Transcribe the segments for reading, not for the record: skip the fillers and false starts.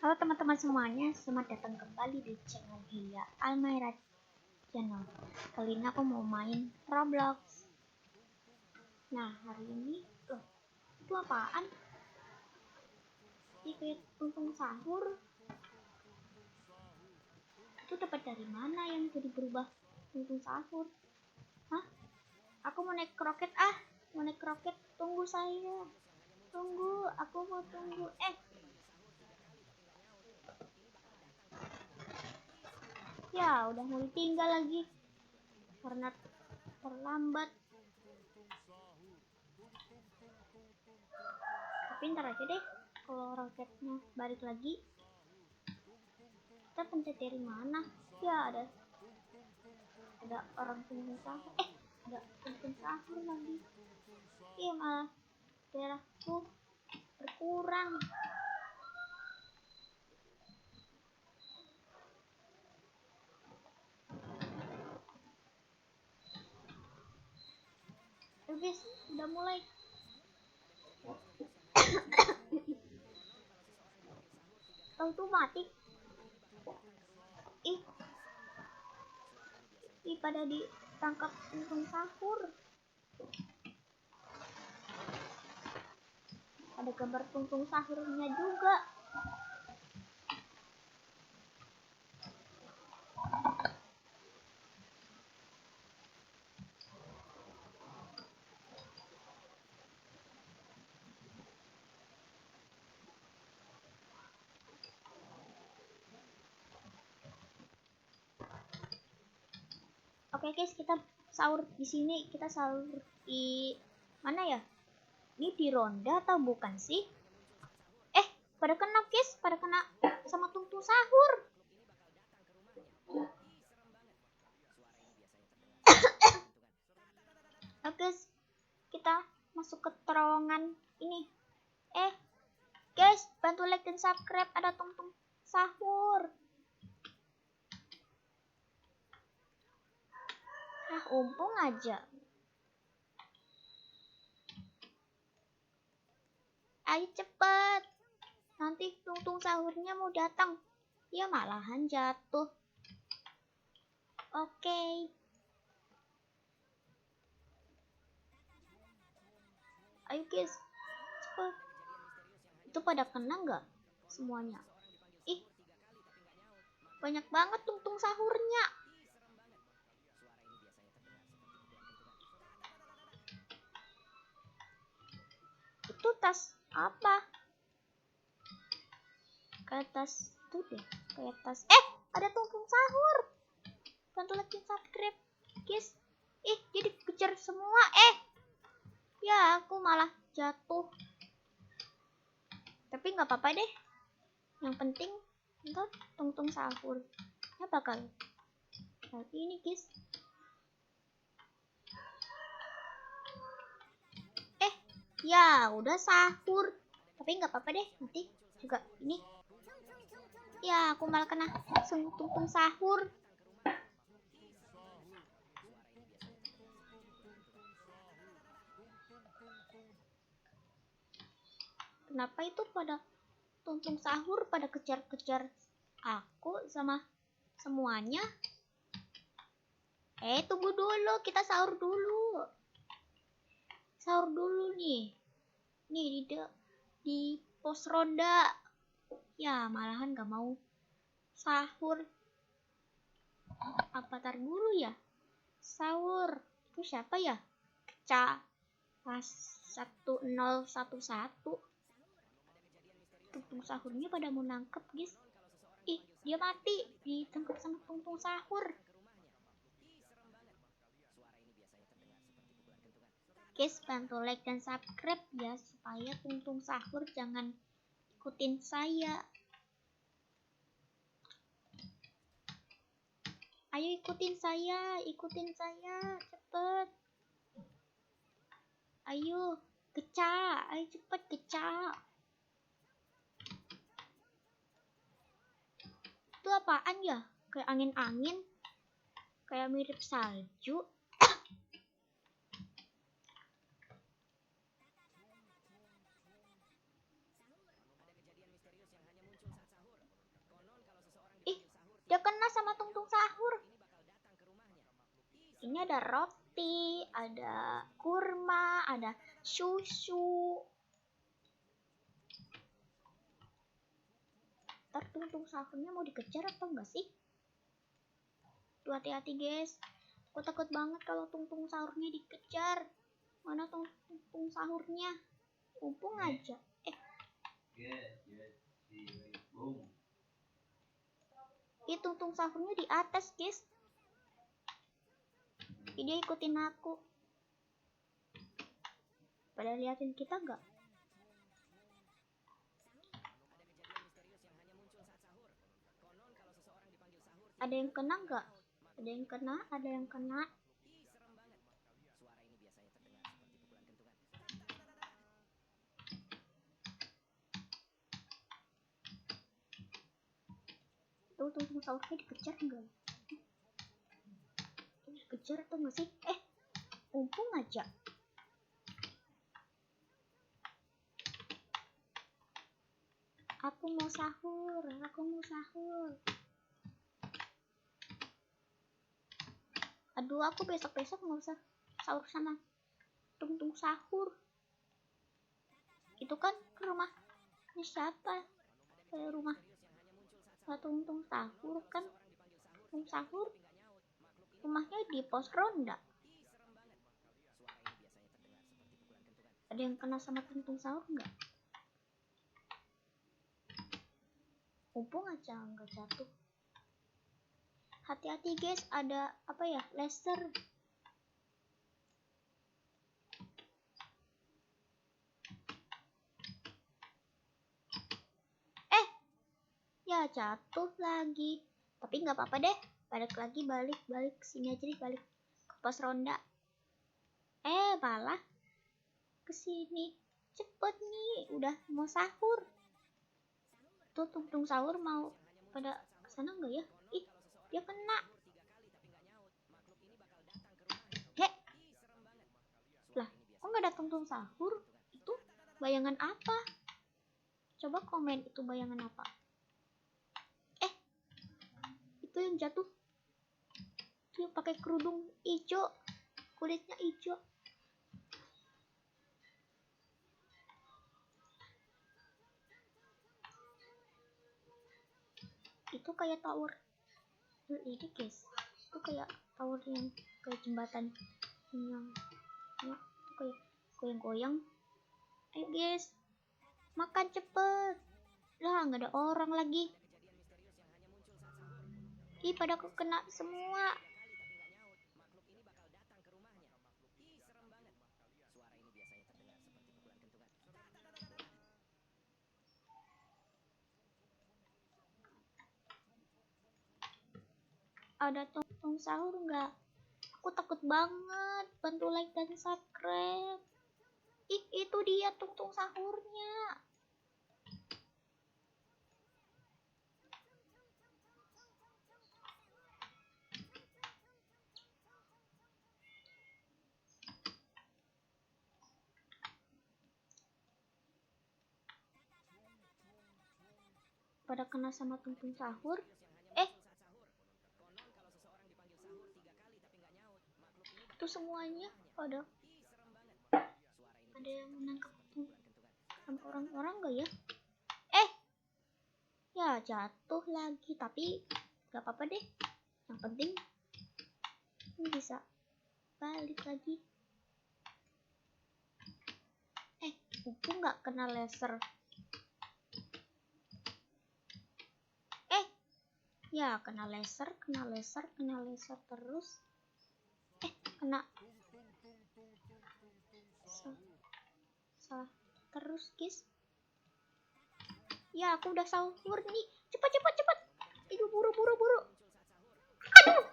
Halo teman-teman semuanya, selamat datang kembali di channel Hilya Almaira Channel. Kali ini aku mau main Roblox. Nah, hari ini itu apaan? Ini kayak tuntung sahur. Itu dapat dari mana yang jadi berubah tuntung sahur? Hah? Aku mau naik roket mau naik roket. Tunggu saya. Tunggu, aku mau tunggu. Ya, udah mau ditinggal lagi karena terlambat. Tapi ntar aja deh, kalau roketnya balik lagi. Kita pencet dari mana? Ya, ada orang tunggu sahur. Ada tunggu sahur lagi. Iya, malah darahku berkurang. Guys, udah mulai. Tahu tuh mati. Pada ditangkap tunggu sahur. Ada gambar tunggu sahurnya juga. Oke guys, kita sahur di sini. Kita sahur di mana ya? Ini di ronda atau bukan sih? Pada kena guys, pada kena sama tunggu sahur. Oke, kita masuk ke terowongan ini. Guys, bantu like dan subscribe. Ada tungtung sahur. Umpung aja. Ayo cepet. Nanti tungtung sahurnya mau datang. Ya malahan jatuh. Oke. Ayo guys, cepet. Itu pada kena nggak semuanya? Banyak banget tungtung sahurnya. Itu tas apa? Kayak tas itu deh, kayak tas. Ada tungtung sahur. Bantu like dan subscribe, guys. Jadi kejar semua. Ya, aku malah jatuh. Tapi nggak apa-apa deh. Yang penting ntar tungtung sahur ya bakal lagi ini guys. Ya udah sahur, tapi nggak apa-apa deh, nanti juga ini. Ya aku malah kena tungtung sahur. Kenapa itu pada tungtung sahur pada kejar-kejar aku sama semuanya? Tunggu dulu, kita sahur dulu. Sahur dulu nih. Nih di pos ronda. Ya malahan gak mau sahur. Apa tar dulu ya? Sahur. Itu siapa ya? Keca 1011. Tungtung sahurnya pada mau nangkep guys. Dia mati. Ditangkap sama tungtung sahur. Guys, bantu like dan subscribe ya, supaya tungtung sahur jangan ikutin saya. Ayo ikutin saya, cepet. Ayo, ayo cepet keca. Itu apaan ya? Kayak angin-angin, kayak mirip salju. Ini ada roti, ada kurma, ada susu. Ntar tungtung sahurnya mau dikejar atau enggak sih? Tuh hati-hati guys. Aku takut banget kalau tungtung sahurnya dikejar. Mana tungtung sahurnya? Mumpung aja. Tungtung sahurnya di atas guys. Dia ikutin aku. Pada liatin kita nggak? Ada yang kena nggak? Ada yang kena, ada yang kena. Tuh tungtung sahurnya dikejar nggak? Dikejar atau nggak sih? Mumpung aja. Aku mau sahur, aku mau sahur. Aduh, aku besok-besok nggak usah sahur sama tungtung sahur. Itu kan ke rumahnya siapa? Kayak rumah tungtung sahur kan? Tungtung sahur rumahnya di pos ronda. Ada yang kena sama tungtung sahur nggak? Mumpung aja nggak jatuh. Hati-hati guys, ada apa ya, laser. Ya jatuh lagi. Tapi nggak apa-apa deh. Balik lagi, balik sini aja deh, balik ke pos ronda. Malah kesini. Cepet nih, udah mau sahur. Tuh tungtung sahur mau pada kesana nggak ya? Dia kena. Lah, kok nggak ada tungtung sahur? Itu bayangan apa? Coba komen itu bayangan apa? Itu yang jatuh. Dia pakai kerudung hijau, kulitnya hijau. Itu kayak tower ini guys. Itu kayak tower yang kayak jembatan yang ya, itu kayak goyang-goyang. Ayo guys, makan cepet. Lah nggak ada orang lagi. Pada kena semua. Ada tungtung sahur nggak? Aku takut banget. Bantu like dan subscribe. Itu dia tungtung sahurnya. Pada kena sama tungtung sahur. Itu semuanya ada yang menangkap sama orang-orang gak ya? Ya jatuh lagi, tapi gak apa-apa deh. Yang penting ini bisa balik lagi. Itu gak kena laser. Ya kena laser terus. Kena salah terus guys. Ya aku udah sahur nih. Cepat. Aduh, buru. Aduh.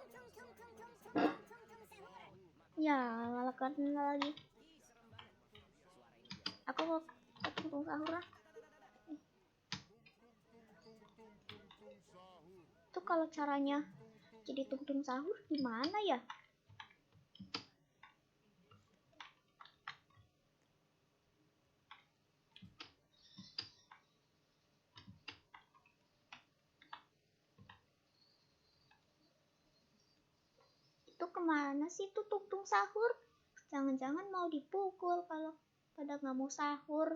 Ya lalakan lagi. Aku mau tungtung sahur lah. Itu kalau caranya jadi tungtung sahur gimana ya? Itu kemana sih tuh tung sahur? Jangan-jangan mau dipukul kalau pada nggak mau sahur.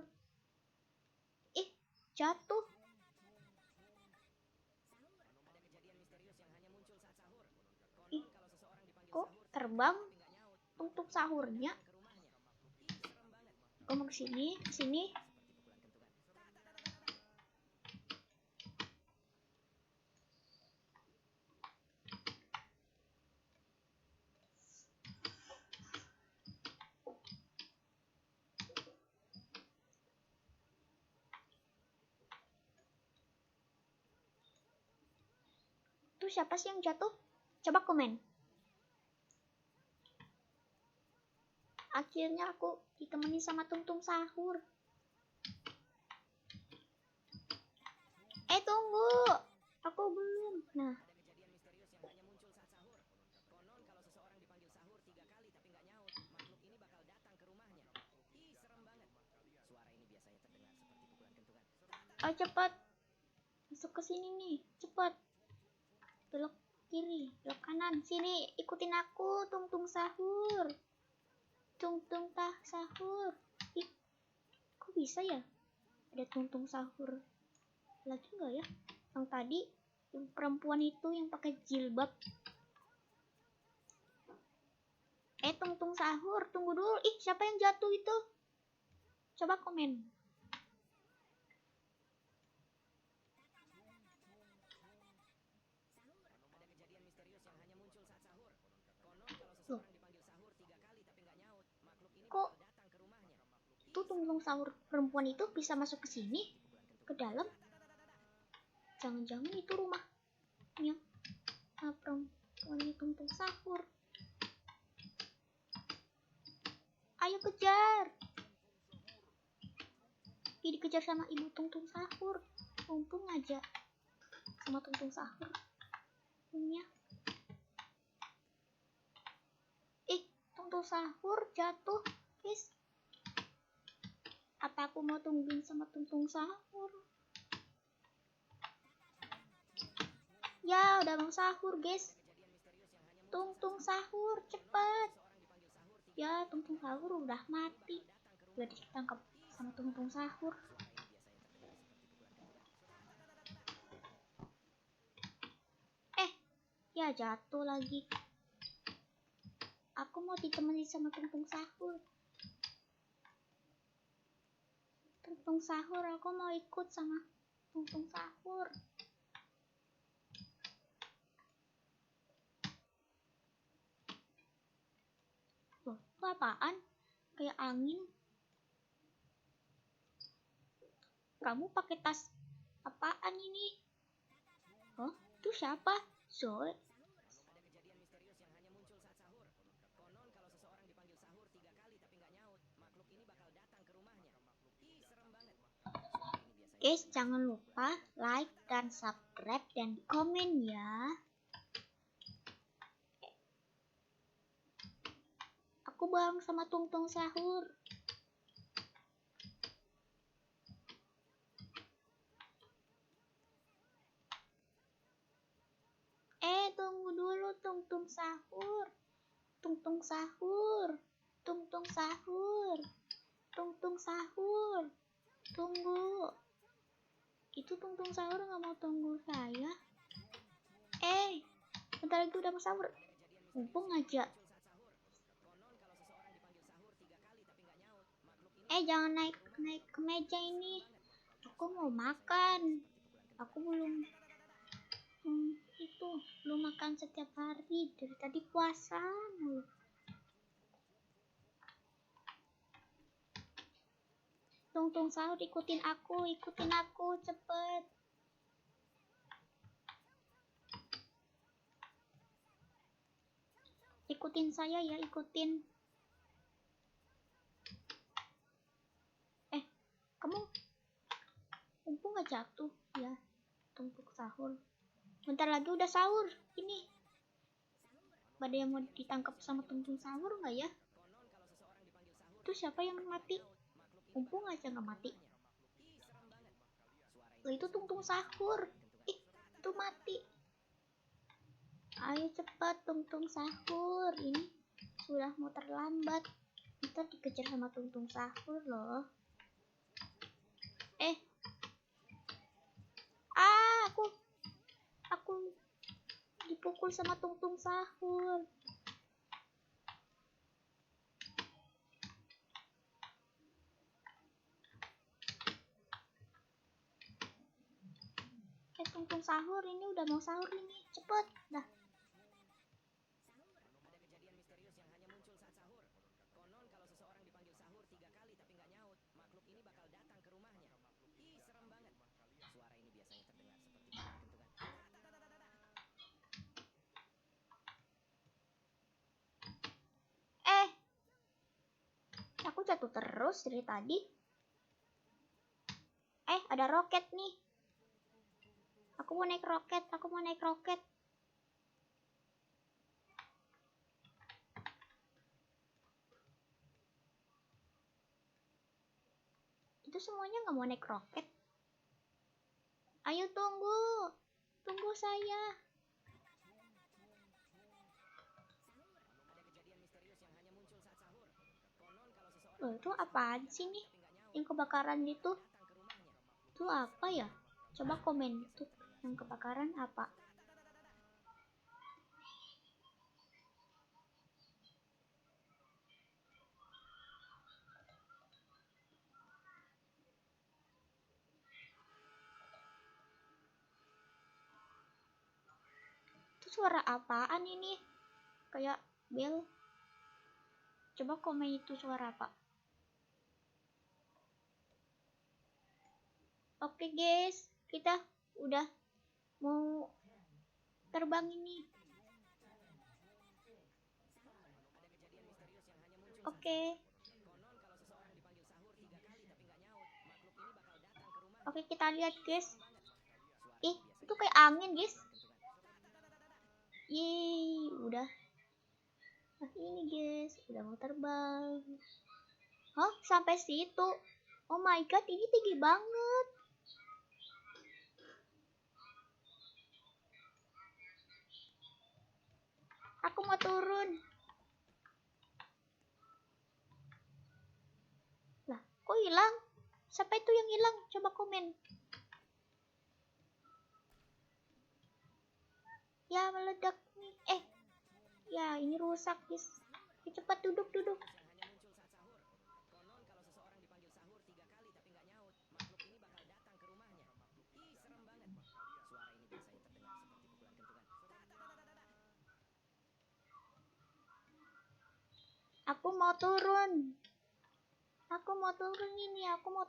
Ih, jatuh. Ih, kok terbang tung sahurnya? Gue mau kesini, kesini. Tuh siapa sih yang jatuh? Coba komen. Akhirnya aku ditemani sama tung sahur. Tunggu. Aku belum. Nah. Ayo cepat. Masuk ke sini nih. Cepat. Belok kiri, belok kanan. Sini, ikutin aku, tung sahur. Tung sahur. Ih, kok bisa ya? Ada tung sahur lagi nggak ya? Yang tadi, yang perempuan itu yang pakai jilbab. Tung sahur, tunggu dulu. Ih, siapa yang jatuh itu? Coba komen. Loh. Kok tuh tung sahur perempuan itu bisa masuk ke sini? Ke dalam? Jangan-jangan itu rumahnya perempuannya tung sahur. Ayo kejar. Dikejar sama ibu tung sahur. Untung aja sama tung sahur punya. Tung sahur jatuh, guys. Apa aku mau tungguin sama tung sahur? Ya, udah mau sahur, guys. Tung sahur, cepat. Ya, tung sahur udah mati. Udah ditangkap sama tung sahur. Ya jatuh lagi. Aku mau ditemani sama tung sahur. Tung sahur, aku mau ikut sama tung sahur. Loh, itu apaan? Kayak angin. Kamu pakai tas apaan ini? Oh, itu siapa? Zoe. Guys, jangan lupa like dan subscribe dan komen ya. Aku bareng sama tung sahur. Tunggu dulu tung sahur. Tung sahur. Tung sahur. Tung sahur. Tunggu. Itu tung sahur nggak mau tunggu saya. Bentar lagi udah mau sahur. Mumpung aja. Jangan naik ke meja ini. Aku mau makan. Aku belum belum makan setiap hari. Dari tadi puasa mulu. Tung sahur, ikutin aku cepet. Ikutin saya ya, ikutin. Kamu mumpung gak jatuh ya, tung sahur. Bentar lagi udah sahur. Ini ada yang mau ditangkap sama tung sahur nggak ya? Itu siapa yang mati? Mumpung aja nggak mati. Loh, itu tung sahur. Itu mati. Ayo cepat Tungtung sahur. Ini sudah mau terlambat. Kita dikejar sama Tungtung sahur loh. Aku dipukul sama Tungtung sahur. Tungtung sahur, ini udah mau sahur ini. Cepet dah. Aku jatuh terus dari tadi. Ada roket nih. Aku mau naik roket. Itu semuanya nggak mau naik roket. Ayo tunggu saya. Loh, itu apaan sih nih? Yang kebakaran itu? Itu apa ya? Coba komen tuh, yang kebakaran apa? Itu suara apaan ini? Kayak bel. Coba komen itu suara apa? Oke guys, kita udah mau terbang ini. Oke, kita lihat guys. Itu kayak angin guys. Yeay, udah. Nah, ini guys, udah mau terbang. Sampai situ. Oh my god, ini tinggi banget. Aku mau turun. Lah, kok hilang? Siapa itu yang hilang? Coba komen. Ya, meledak nih. Ya, ini rusak guys. Cepat duduk. Aku mau turun ini. Aku mau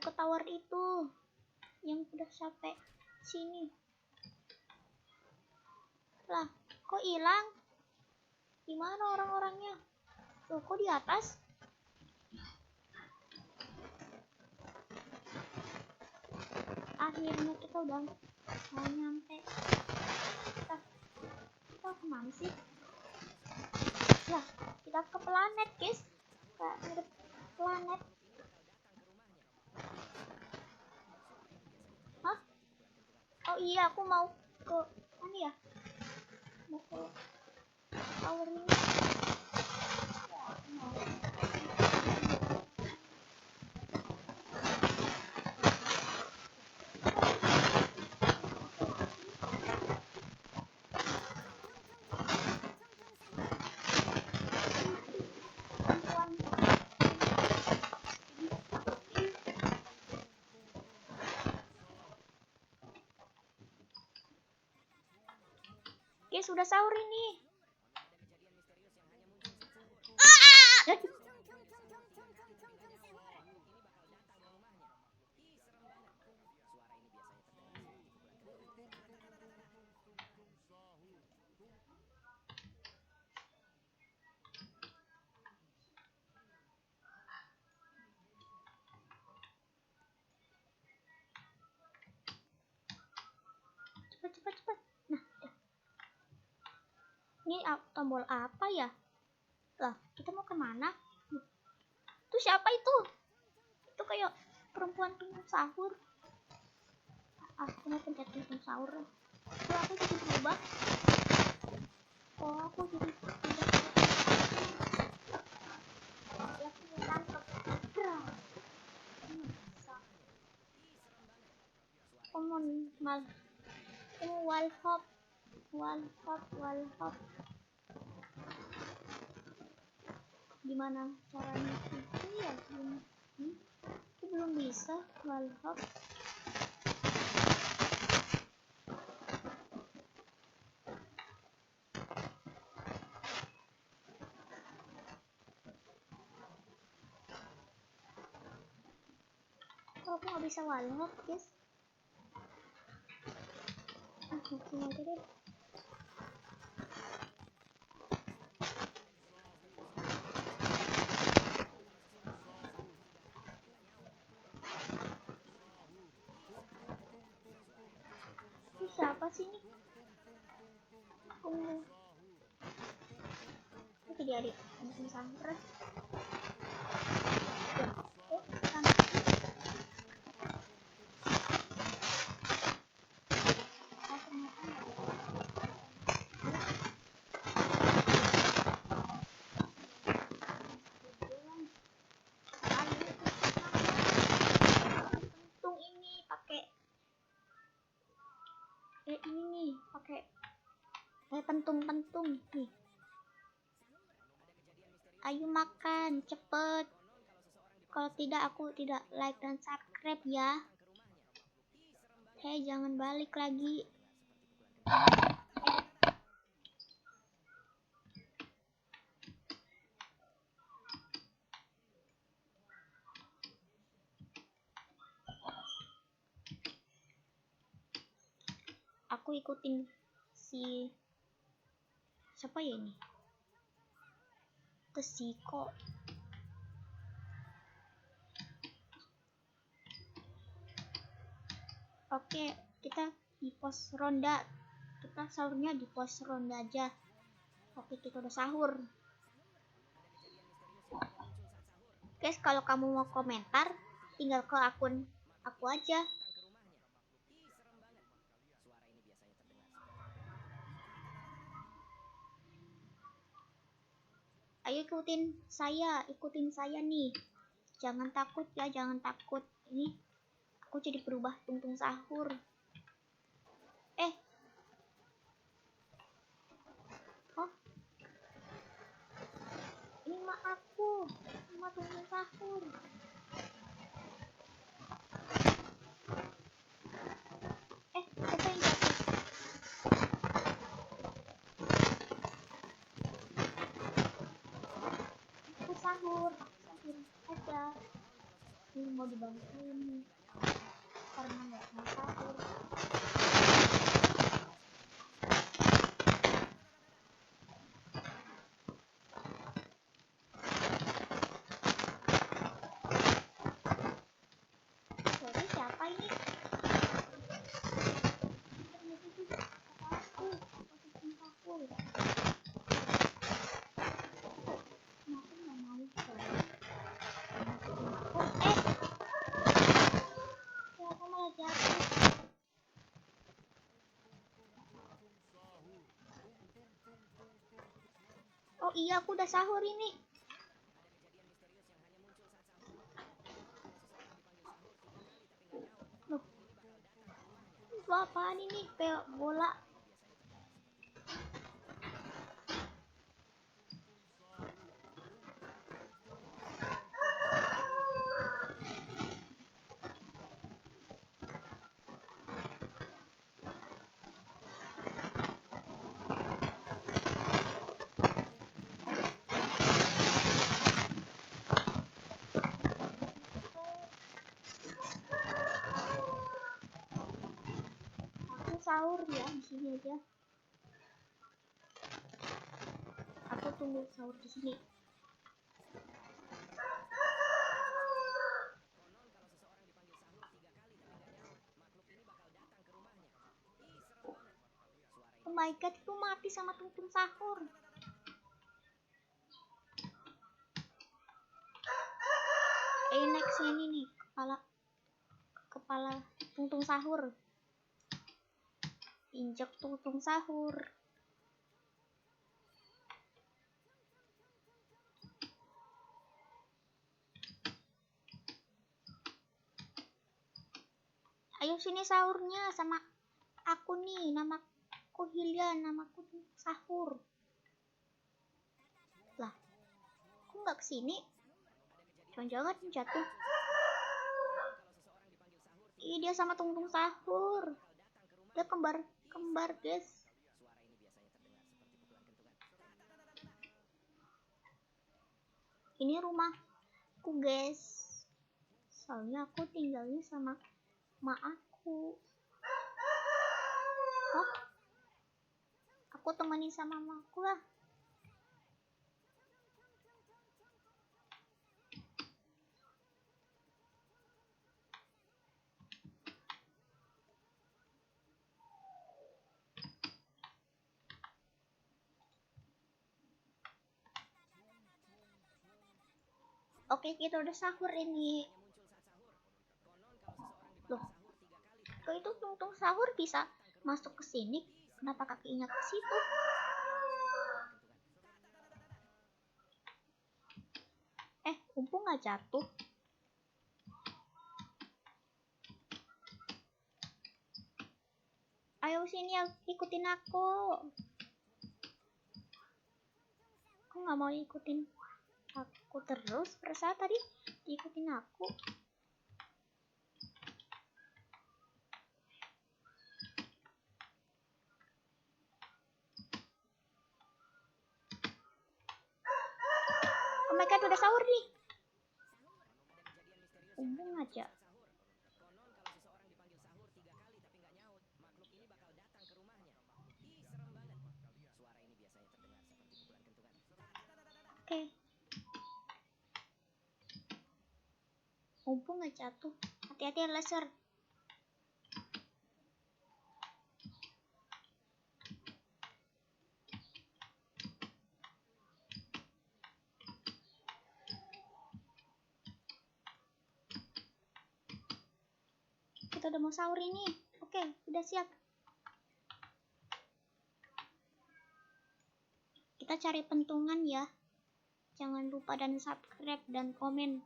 ke tower itu yang udah sampai sini. Lah, kok hilang? Gimana orang-orangnya? Loh, kok di atas? Akhirnya kita udah mau nyampe. Kita kemana sih? Lah, kita ke planet guys. Ke planet. Oh iya, aku mau ke mana ya? Mau ke tower ini. Guys, sudah sahur ini. Cepat. Nah, ini tombol apa ya? Lah, kita mau kemana? Itu siapa itu? Itu kayak perempuan tunggu sahur. Aku mau pencet tung sahur. Kok aku jadi berubah? Oh, aku jadi ya, aku ditangkap. Come on, mal. Wall hop. Gimana caranya itu ya? Aku belum bisa wall hop. Oh, aku nggak bisa wall hop, guys. Oke aja deh. Ini siapa sih ini? Aku jadi adik samper. Ini pakai pentung nih. Ayo makan cepet, kalau tidak aku tidak like dan subscribe ya. Hei, jangan balik lagi. Aku ikutin si siapa ya ini? Kesiko. Oke, kita di pos ronda. Kita sahurnya di pos ronda aja. Oke, kita udah sahur. Guys, kalau kamu mau komentar, tinggal ke akun aku aja. Ayo ikutin saya nih. Jangan takut ya, jangan takut. Ini aku jadi berubah tung sahur. Oh, ini mah aku, ini mah tung sahur. Siapa yang jatuh? Aku sahur aja. Ini mau dibantuin karena nggak mau sahur. Jadi siapa ini? Aku tung sahur. Aku nggak mau sahur. Aku malah jatuh. Oh iya, aku udah sahur ini. Loh, itu apaan ini? Kayak bola. Aku sahur ya di sini aja. Aku tunggu sahur di sini. Oh my god, itu mati sama tung sahur. Next ini nih, kepala tung sahur. Injek tuntung sahur. Ayo sini sahurnya sama aku nih, namaku Hilya, namaku sahur. Lah, kok nggak kesini? Jangan-jangan jatuh. Ih, dia sama tungtung sahur. Dia kembar guys. Ini rumahku guys. Soalnya aku tinggalnya sama mak aku. Oh, aku temenin sama mamaku lah. Oke, kita udah sahur ini. Loh, kok itu tungtung sahur bisa masuk ke sini? Kenapa kakinya ke situ? Umpu nggak jatuh? Ayo sini, ikutin aku. Aku nggak mau ikutin aku terus. Perasaan tadi ikutin aku. Oh my god, udah sahur nih. Umbung aja. Oke. Umbung nggak jatuh. Hati-hati laser. Kita udah mau sahur ini. Oke, udah siap. Kita cari pentungan ya. Jangan lupa dan subscribe dan komen.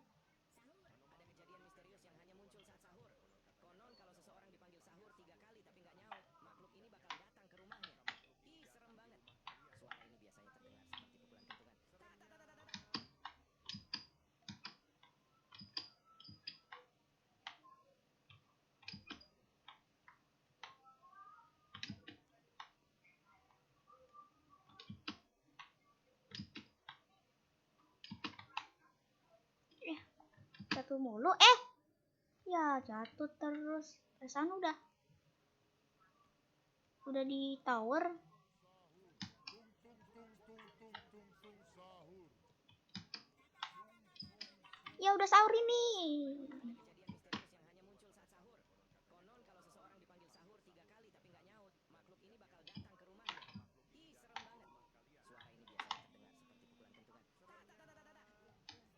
Jatuh mulu. Ya jatuh terus. Perasaan udah di tower. Ya udah sahur ini.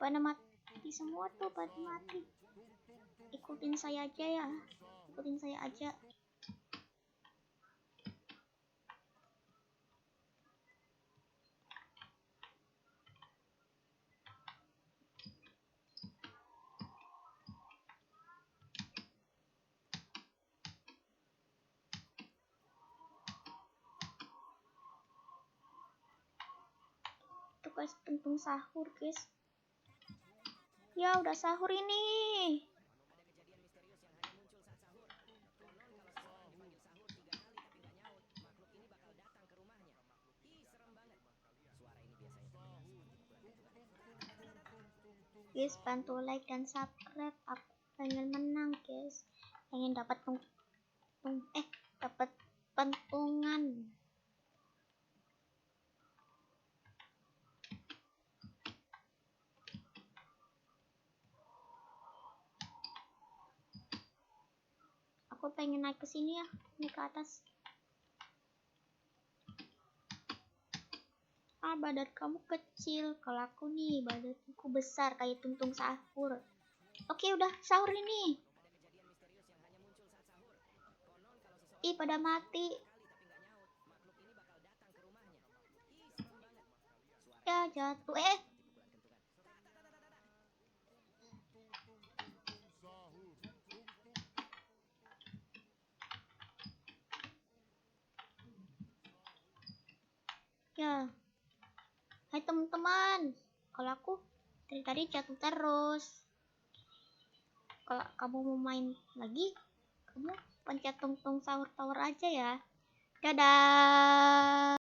Pada mati semua tuh, pada mati. Ikutin saya aja ya. Ikutin saya aja. Tuh guys, pentung sahur guys. Ya udah sahur ini. Guys, bantu like dan subscribe. Aku pengen menang guys. Pengen dapat dapat pentungan. Aku pengen naik ke sini ya, naik ke atas. Badan kamu kecil, kalau aku nih badanku besar kayak tuntung sahur. Oke, udah sahur ini. Ih, pada mati. Ya jatuh. Ya. Hai teman-teman. Kalau aku dari tadi jatuh terus. Kalau kamu mau main lagi, kamu pencet tungtung sahur tower aja ya. Dadah.